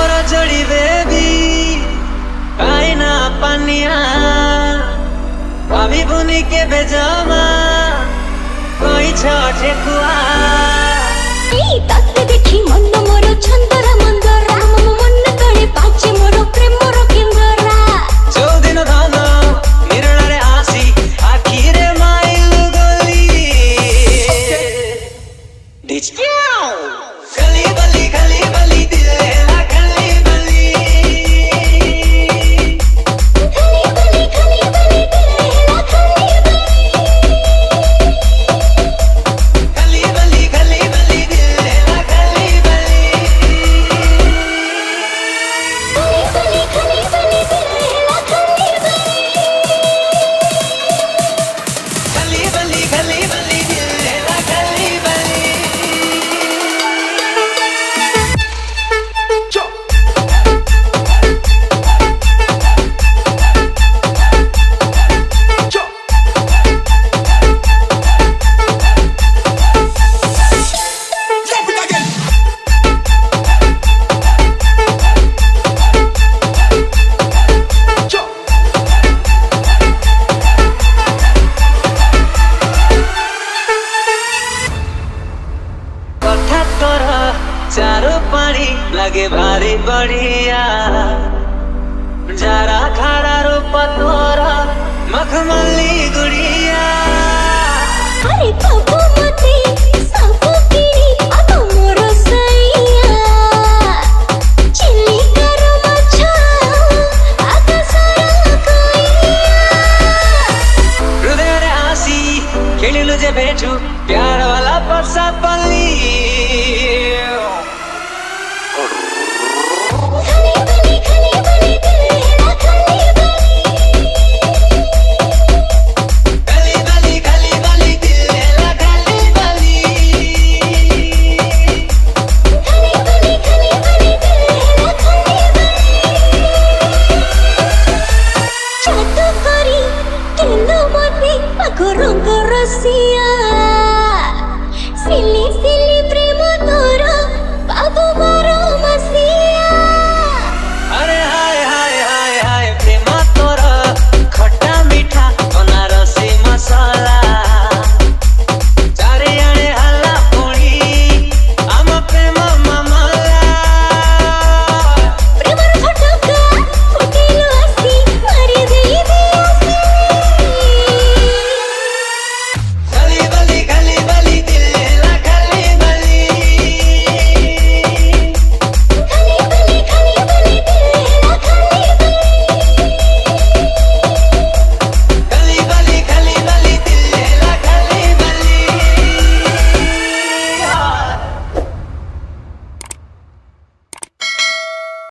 मोरा जोड़ी बेबी आईना पानिया अभी बुनी के बेजामा कोई छोटे कुआ ताते देखी मन मोर छंदरा मंदरा मन तळे पाचे मोर प्रेम मोर किंदरा जो दिन धाना निरळारे आसी आखिरे माइल गली डिचक्याओ गली बली दिल है गली बली खली बली दिल है गली बली दिल है गली बली खली बली दिल है गली बली दिल है गली बली चारो पानी लगे भारी बढ़िया जरा खड़ा रो पतोरा मखमली गुड़िया अरे बाबू